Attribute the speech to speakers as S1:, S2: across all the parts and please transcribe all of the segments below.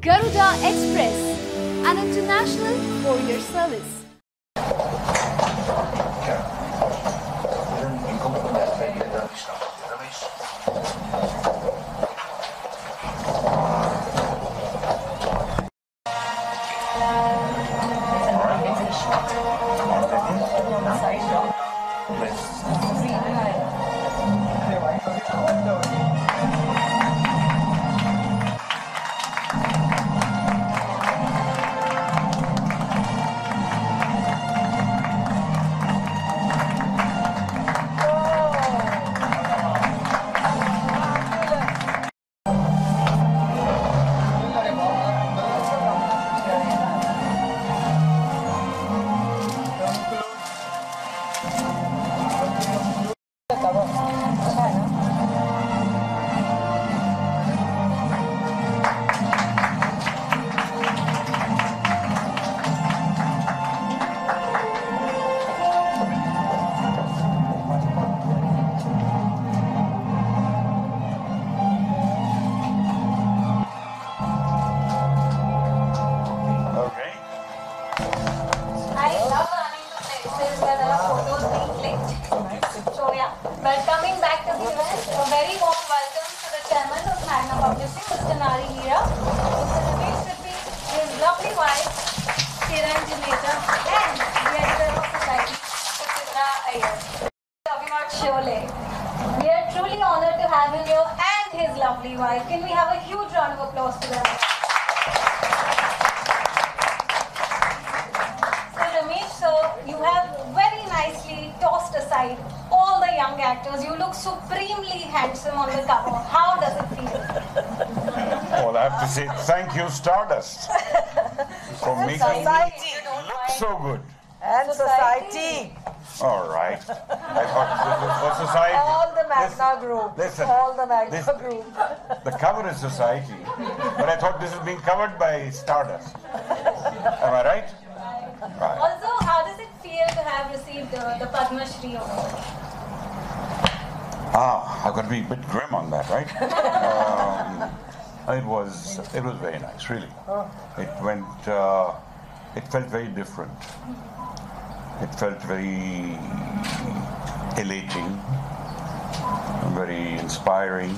S1: Garuda Express, an international courier service. Kiran Juneja and the editor of Society, we are truly honored to have him here and his lovely wife. Can we have a huge round of applause for them? So Ramesh, sir, you have very nicely tossed aside all the young actors. You look supremely handsome on the cover. How does it feel?
S2: Well, I have to say thank you, Stardust, for making me look so good.
S3: And society.
S2: All right. I thought this was for society.
S3: All the Magna Group.
S2: Listen.
S3: All the Magna Group.
S2: The cover is society, but I thought this is being covered by Stardust. Am I right? Right.
S1: Also, how does it feel to have received the Padma Shri award?
S2: I've got to be a bit grim on that, right? It was very nice, really. It felt very different. It felt very elating, very inspiring,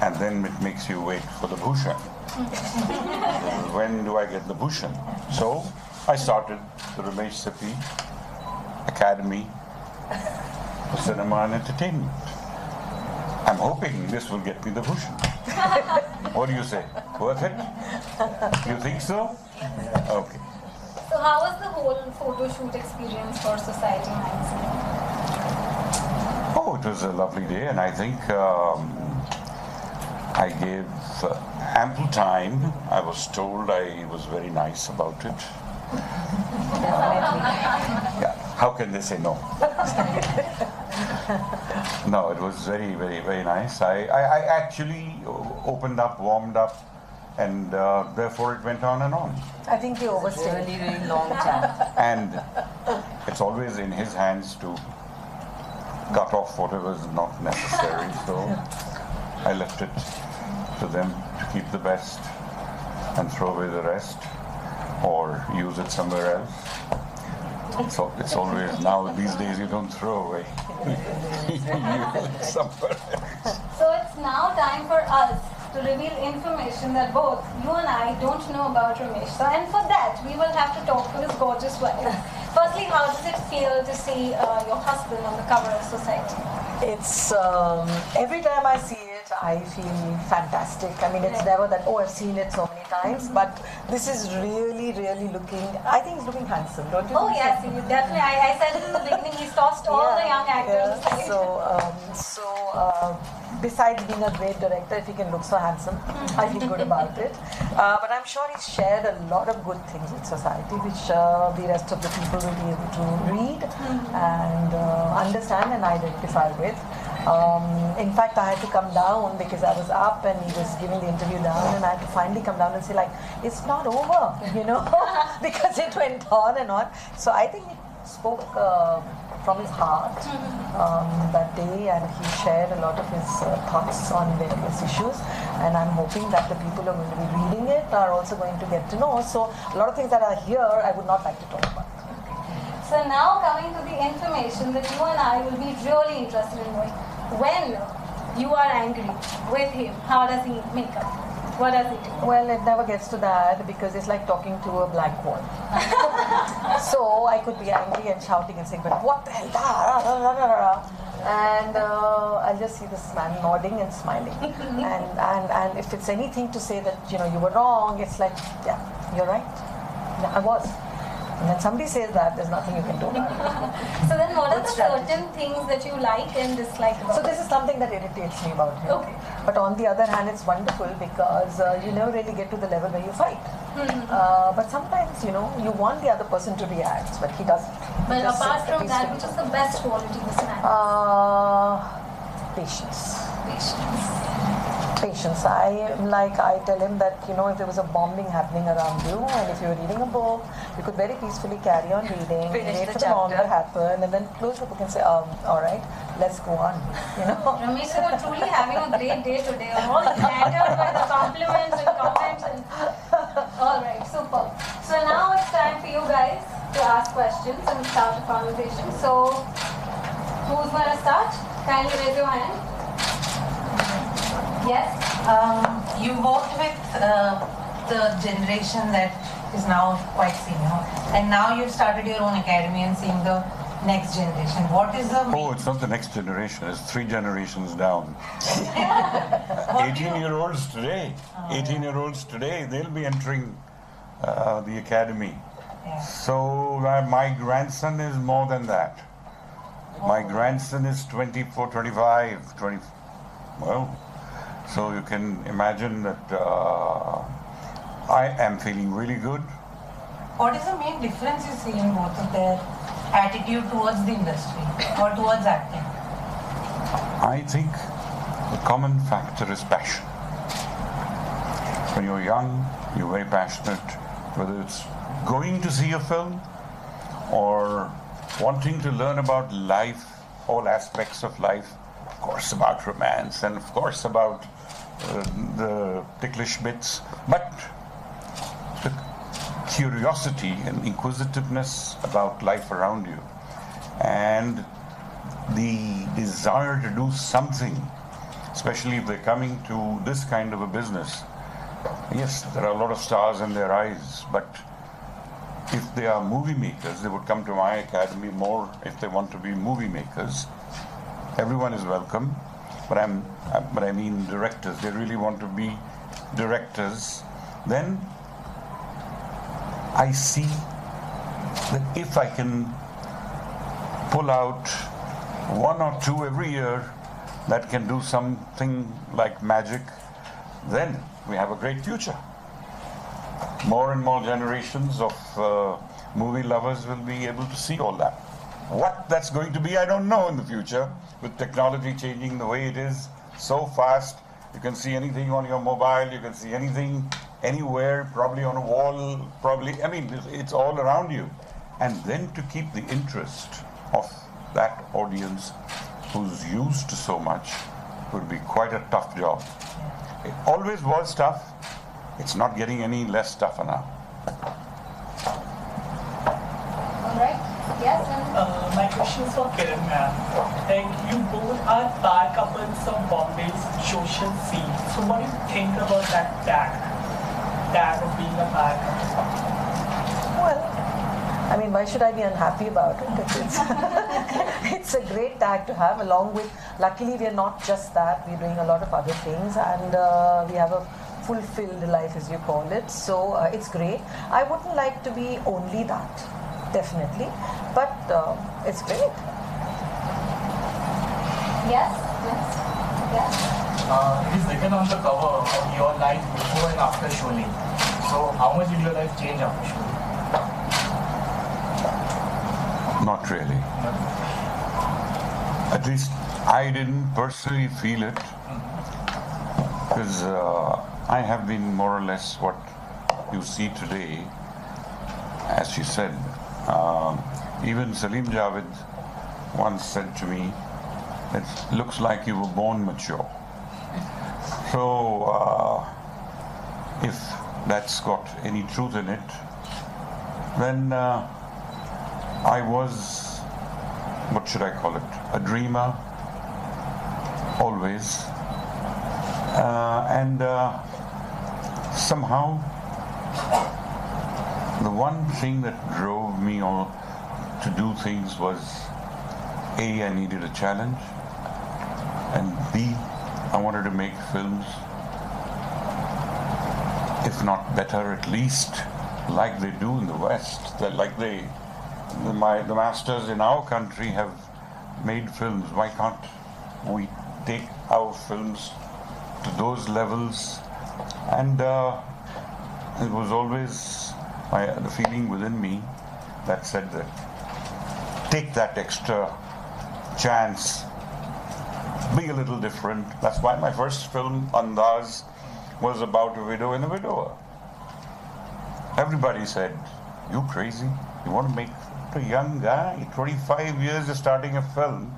S2: and then it makes you wait for the Bhushan. When do I get the Bhushan? So I started the Ramesh Sippy Academy for Cinema and Entertainment. I'm hoping this will get me the Bhushan. What do you say? Worth it? You think so? Okay.
S1: So how was the whole photo shoot experience for Society magazine?
S2: Oh, it was a lovely day, and I think I gave ample time. I was told I was very nice about it. Yeah. How can they say no? No, it was very, very, very nice. I actually opened up, warmed up, and therefore it went on and on.
S3: I think you overstayed.
S4: Really, really long time.
S2: And it's always in his hands to cut off whatever is not necessary. So I left it to them to keep the best and throw away the rest, or use it somewhere else. So it's always, now these days you don't throw away. You use it somewhere else.
S1: So it's now time for us to reveal information that both you and I don't know about Ramesh. So, and for that, we will have to talk to his gorgeous wife. Firstly, how does it feel to see your husband on the cover of Society?
S3: It's every time I see it, I feel fantastic. I mean, it's never that, oh, I've seen it so many times, but this is really, really looking, I think he's looking handsome, don't you?
S1: Oh, yes, he definitely. I said it in the beginning, he's tossed all the young actors aside.
S3: So, besides being a great director, if he can look so handsome, I feel good about it. But I'm sure he's shared a lot of good things with society, which the rest of the people will be able to read and understand and identify with. In fact, I had to come down because I was up and he was giving the interview down, and I had to finally come down and say, like, it's not over, you know, because it went on and on. So I think spoke from his heart that day, and he shared a lot of his thoughts on various issues. And I'm hoping that the people who are going to be reading it are also going to get to know. So a lot of things that are here, I would not like to talk about.
S1: So now coming to the information that you and I will be really interested in knowing. When you are angry with him, how does he make up? What does he do?
S3: Well, it never gets to that because it's like talking to a blank wall. So I could be angry and shouting and saying, but what the hell? Da, da, da, da, da. And I'll just see this man nodding and smiling. And if it's anything to say that, you were wrong, it's like, yeah, you're right. Yeah, I was. And when somebody says that, there's nothing you can do about it.
S1: So then what are the certain things that you like and dislike about
S3: So this is something that irritates me about him.
S1: Okay.
S3: But on the other hand, it's wonderful because you never really get to the level where you fight. But sometimes, you want the other person to react, but he doesn't.
S1: But apart from that, which is the best quality this man?
S3: Patience.
S1: Patience.
S3: Patience. I tell him that, if there was a bombing happening around you and if you were reading a book, you could very peacefully carry on reading, wait for the bomb to happen, and then close the book and say, all right, let's go on.
S1: Ramesh, you are truly having a great day today. I'm all flattered by the compliments and comments. All right, super. So now it's time for you guys to ask questions and start a conversation. So who's going to start? Kindly raise your hand. Yes.
S4: You worked with the generation that is now quite senior, and now you've started your own academy and seeing the next generation. What is the...
S2: Oh, it's not the next generation. It's 3 generations down. 18-year-olds today. 18-year-olds today, they'll be entering the academy.
S4: Yeah.
S2: So my grandson is more than that. My grandson is 24, 25, 20. Well, so you can imagine that I am feeling really good.
S4: What is the main difference you see in both of their attitude towards the industry or towards acting?
S2: I think the common factor is passion. When you're young, you're very passionate, whether it's going to see a film or wanting to learn about life, all aspects of life, of course about romance and of course about the ticklish bits, but the curiosity and inquisitiveness about life around you and the desire to do something, especially if they're coming to this kind of a business. Yes, there are a lot of stars in their eyes, but if they are movie makers, they would come to my academy more if they want to be movie makers. Everyone is welcome, but I mean directors. They really want to be directors. Then I see that if I can pull out 1 or 2 every year that can do something like magic, then we have a great future. More and more generations of movie lovers will be able to see all that. What that's going to be, I don't know in the future. With technology changing the way it is so fast, you can see anything on your mobile, you can see anything anywhere, probably on a wall, probably, I mean, it's all around you. And then to keep the interest of that audience who's used to so much would be quite a tough job. It always was tough. It's not getting any less tougher now.
S1: All right. Yes.
S5: My question is for Kiran ma'am. Like, you both are bad couples of Bombay's social scene. So what do you think about that tag of being a bad couple?
S3: Well, I mean, why should I be unhappy about it? It's a great tag to have, along with, luckily we are not just that, we're doing a lot of other things, and we have a fulfilled life, as you call it. So it's great. I wouldn't like to be only that, definitely, but it's great.
S1: Yes. Yes.
S5: It is written on the cover of your life before and after Sholay. So how much did your life change after Sholay?
S2: Not really. At least I didn't personally feel it, because I have been more or less what you see today, as she said. Even Salim Javed once said to me, it looks like you were born mature. So, if that's got any truth in it, then I was, what should I call it, a dreamer, always. And somehow, the one thing that drove me to do things was, A, I needed a challenge, and B, I wanted to make films, if not better, at least like they do in the West, the masters in our country have made films. Why can't we take our films to those levels? And it was always the feeling within me that said that take that extra chance, be a little different. That's why my first film, Andaz, was about a widow and a widower. Everybody said, you crazy? You want to make a young guy, 25 years of starting a film,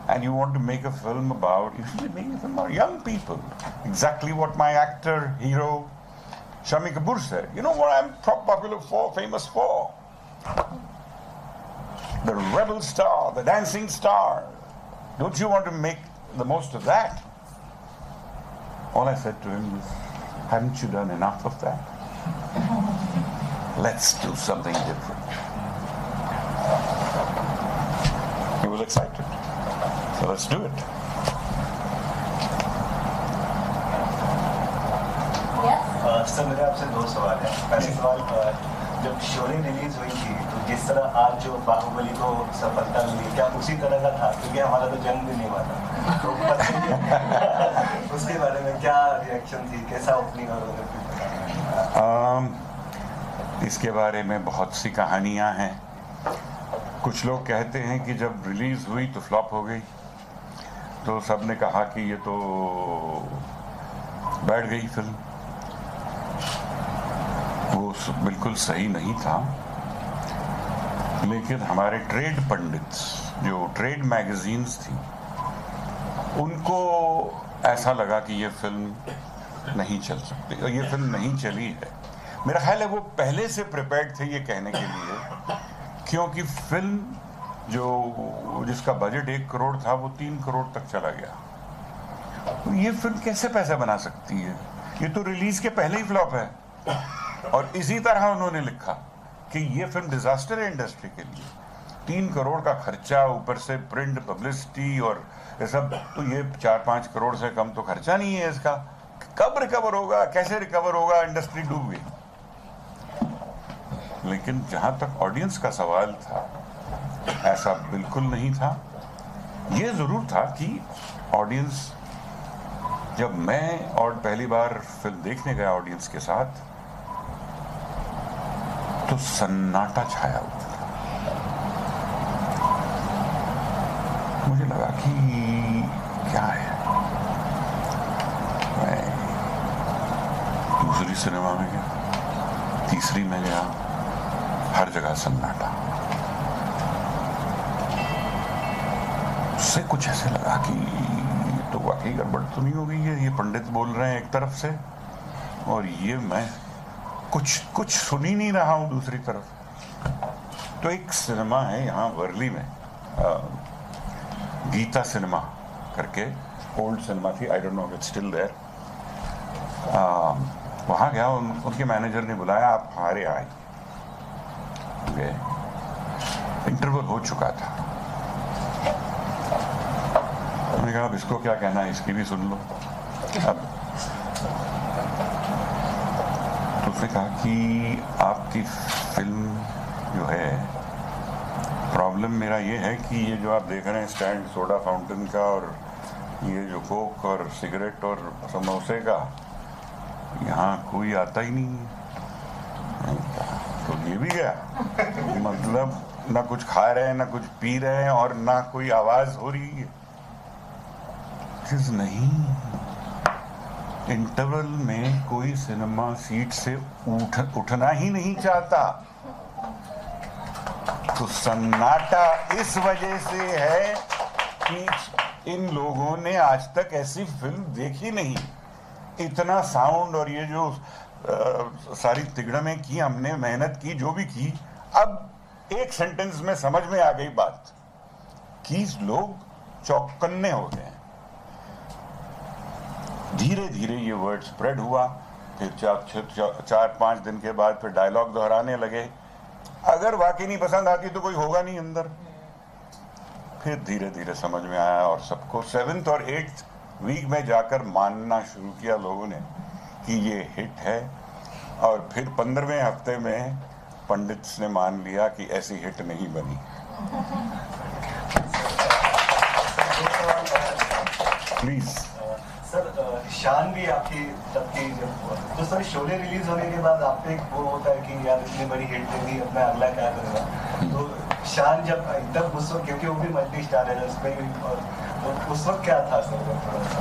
S2: and you want to make a film about, you should be making a film about young people. Exactly what my actor, hero, Shami Kapoor said. You know what I'm popular for, famous for? The rebel star, the dancing star. Don't you want to make the most of that? All I said to him was, haven't you done enough of that? Let's do something different. He was excited. So let's do it.
S1: Yes?
S6: Sir मेरे आपसे दो सवाल हैं। पहला सवाल, जब Sholay release हुई थी तो जिस तरह आज जो बाहुबली को सफलता मिली, क्या उसी तरह का था? क्योंकि हमारा तो जन्म भी नहीं हुआ था, तो उसके बारे में क्या रिएक्शन थी, कैसा ओपनिंग और
S2: इसके बारे में बहुत सी कहानियां हैं। कुछ लोग कहते हैं कि जब रिलीज हुई तो फ्लॉप हो गई, तो सब ने कहा कि ये तो बैठ गई फिल्म। वो बिल्कुल सही नहीं था, लेकिन हमारे ट्रेड पंडित, जो ट्रेड मैगजीन्स थी, उनको ऐसा लगा कि ये फिल्म नहीं चल सकती, और ये फिल्म नहीं चली है। मेरा ख्याल है वो पहले से प्रिपेयर्ड थे ये कहने के लिए, क्योंकि फिल्म जिसका बजट 1 करोड़ था वो 3 करोड़ तक चला गया। तो ये फिल्म कैसे पैसा बना सकती है? ये तो रिलीज के पहले ही फ्लॉप है। और इसी तरह उन्होंने लिखा कि ये फिल्म डिजास्टर है इंडस्ट्री के लिए। 3 करोड़ का खर्चा, ऊपर से प्रिंट, पब्लिसिटी और ये सब, तो ये 4-5 करोड़ से कम तो खर्चा नहीं है इसका। कब रिकवर होगा, कैसे रिकवर होगा? इंडस्ट्री डूब गई। लेकिन जहां तक ऑडियंस का सवाल था, ऐसा बिल्कुल नहीं था। ये जरूर था कि ऑडियंस, जब मैं और पहली बार फिल्म देखने गया ऑडियंस के साथ, तो सन्नाटा छाया हुआ था। मुझे लगा कि क्या है। मैं दूसरी सिनेमा में गया, तीसरी में गया, हर जगह सन्नाटा। उससे कुछ ऐसे लगा कि तो वाकई गड़बड़ तो नहीं हो गई है। ये पंडित बोल रहे हैं एक तरफ से, और ये मैं कुछ सुन ही नहीं रहा हूं दूसरी तरफ। तो एक सिनेमा है यहाँ वर्ली में, गीता सिनेमा करके, ओल्ड सिनेमा थी, I don't know it's still there. वहाँ गया, उनके मैनेजर ने बुलाया, आप हमारे आए। गए, इंटरवल हो चुका था। मैंने कहा अब इसको क्या कहना है, इसकी भी सुन लो। अब तो उसने कहा कि आपकी फिल्म जो है, प्रॉब्लम मेरा ये है कि ये जो आप देख रहे हैं स्टैंड सोडा फाउंटेन का, और ये जो कोक और सिगरेट और समोसे का, यहाँ कोई आता ही नहीं है। तो ये भी गया, मतलब ना कुछ खा रहे हैं, ना कुछ पी रहे हैं, और ना कोई आवाज हो रही है। नहीं, इंटरवल में कोई सिनेमा सीट से उठना ही नहीं चाहता। तो सन्नाटा इस वजह से है कि इन लोगों ने आज तक ऐसी फिल्म देखी नहीं। इतना साउंड और ये जो सारी तिगड़में की हमने, मेहनत की, जो भी की, अब एक सेंटेंस में समझ में आ गई बात कि लोग चौकन्ने हो गए। धीरे धीरे ये वर्ड स्प्रेड हुआ, फिर 4-5 दिन के बाद फिर डायलॉग दोहराने लगे। अगर वाकई नहीं पसंद आती तो कोई होगा नहीं अंदर। फिर धीरे धीरे समझ में आया और सबको 7th और 8th वीक में जाकर मानना शुरू किया लोगों ने कि ये हिट है। और फिर 15वें हफ्ते में पंडित ने मान लिया कि ऐसी हिट नहीं बनी। प्लीज
S6: सर, शान भी आपकी तब की जब तो सर शोले रिलीज होने के बाद आप पे वो होता है कि यार इतनी बड़ी हिट दे दी, अब मैं अगला क्या करूँगा। तो शान जब तब उस वक्त, क्योंकि वो भी मल्टी स्टार है उसमें भी, और तो उस वक्त क्या था सर? थोड़ा सा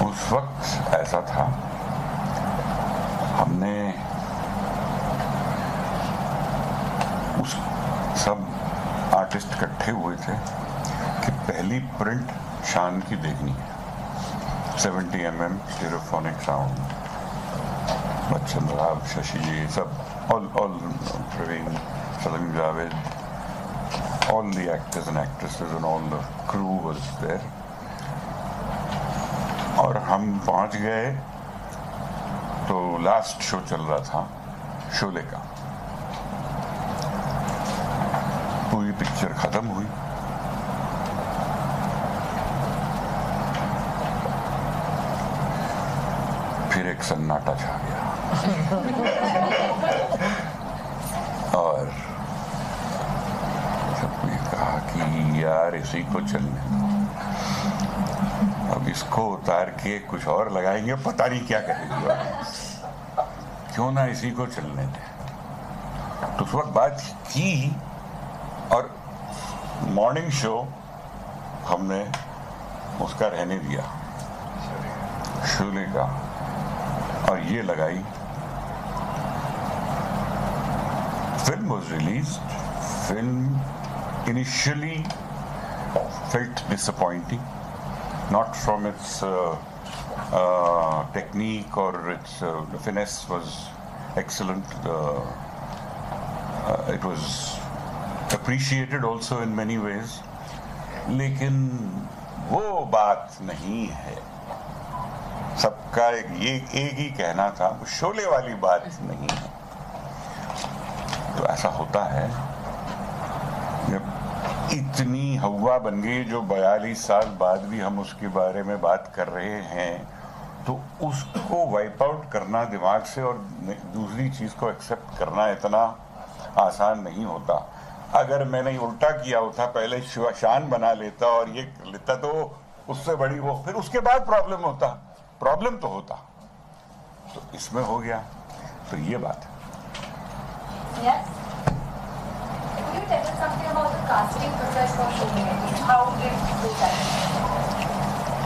S2: उस वक्त ऐसा था, हमने उस सब आर्टिस्ट इकट्ठे हुए थे कि पहली प्रिंट शान की देखनी है। 70 mm stereophonic sound, Bachchan Rao, Shashi ji, सब, all Praveen, Salim Javed, all the actors and actresses and all the crew was there. और हम पहुंच गए तो लास्ट शो चल रहा था शोले का। पूरी पिक्चर खत्म हुई, फिर एक सन्नाटा छा गया और सबने कहा कि यार इसी को चलने दो, अब इसको उतार के कुछ और लगाएंगे, पता नहीं क्या करेंगे, क्यों ना इसी को चलने दें। तो उस वक्त बात की और मॉर्निंग शो हमने उसका रहने दिया, शोले का, और ये लगाई। Film was released. Film initially felt disappointing, not from its technique or its the finesse was excellent. It was appreciated also in many ways. लेकिन वो बात नहीं है। सबका एक ही कहना था, शोले वाली बात नहीं है। तो ऐसा होता है जब इतनी हवा बन गई, जो 42 साल बाद भी हम उसके बारे में बात कर रहे हैं, तो उसको वाइप आउट करना दिमाग से और दूसरी चीज को एक्सेप्ट करना इतना आसान नहीं होता। अगर मैंने उल्टा किया होता, पहले शान बना लेता और ये लेता, तो उससे बड़ी वो, फिर उसके बाद प्रॉब्लम तो होता। तो इसमें हो गया, तो ये बात है।
S1: Yes. Could you tell us something about the casting process for shooting? How did you do that?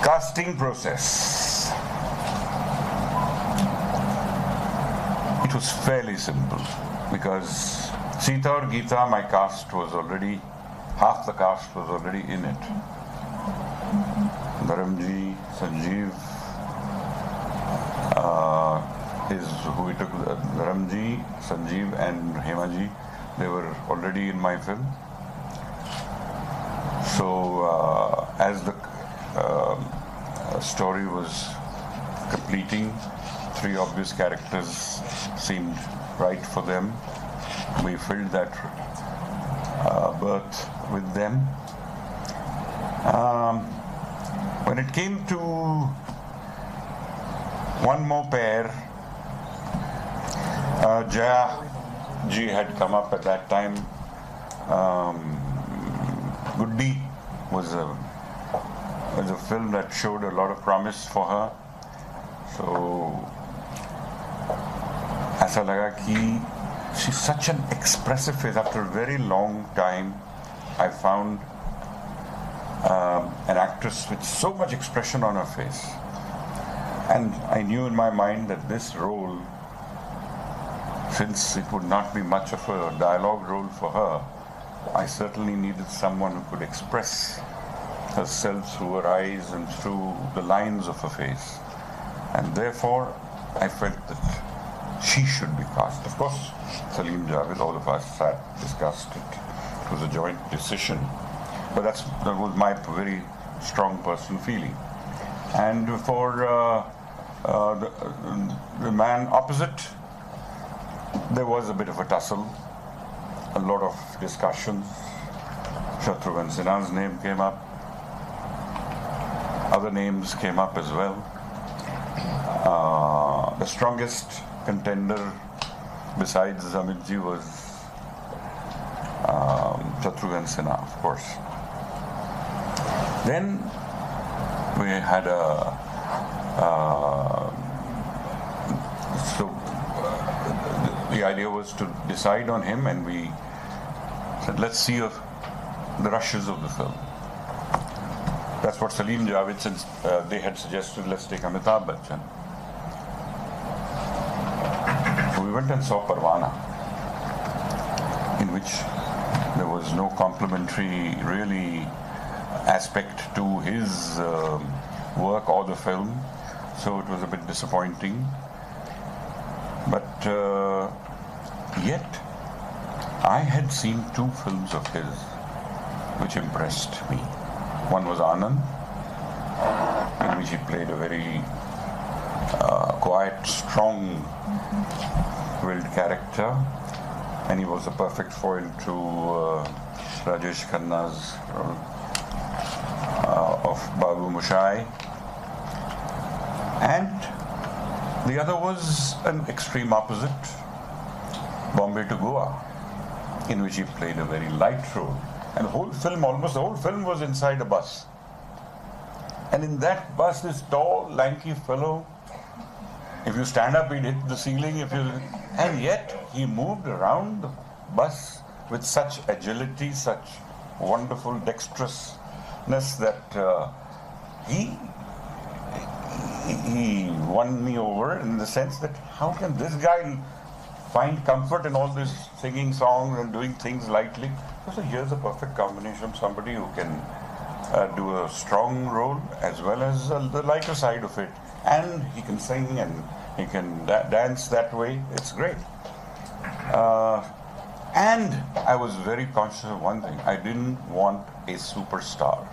S2: Casting process. It was fairly simple because Sita or Geeta, my cast was already, half the cast was already in it. Dharamji, Sanjeev is who we took. Dharamji, Sanjeev and Hemaji, they were already in my film. So as the story was completing, 3 obvious characters seemed right for them. We filled that berth with them. When it came to one more pair, Jaya ji had come up at that time. Guddi was a film that showed a lot of promise for her. So ऐसा लगा कि she's such an expressive face. After a very long time, I found an actress with so much expression on her face. And I knew in my mind that this role since it would not be much of a dialogue role for her, I certainly needed someone who could express herself through her eyes and through the lines of her face. And therefore, I felt that she should be cast. Of course, Salim Javed, all of us sat, discussed it. It was a joint decision. But that was my very strong personal feeling. And for the man opposite, there was a bit of a tussle, a lot of discussions. Shatrughan Sinha's name came up. Other names came up as well. The strongest contender besides Amitji was Shatrughan Sinha, of course. Then we had the idea was to decide on him, and we said, let's see the rushes of the film. That's what Salim Javed, since they had suggested, let's take Amitabh Bachchan. So we went and saw Parwana, in which there was no complimentary, really, aspect to his work or the film, so it was a bit disappointing. But yet, I had seen 2 films of his which impressed me. One was Anand, in which he played a very quiet, strong-willed character, and he was a perfect foil to Rajesh Khanna's role of Babu Mushai. And the other was an extreme opposite, Bombay to Goa, in which he played a very light role. And the whole film, almost the whole film, was inside a bus. And in that bus, this tall, lanky fellow, if you stand up, he'd hit the ceiling. And yet, he moved around the bus with such agility, such wonderful dexterousness that he won me over in the sense that how can this guy find comfort in all this singing songs and doing things lightly? So here's a perfect combination of somebody who can do a strong role as well as the lighter side of it. And he can sing and he can dance that way. It's great. And I was very conscious of one thing. I didn't want a superstar.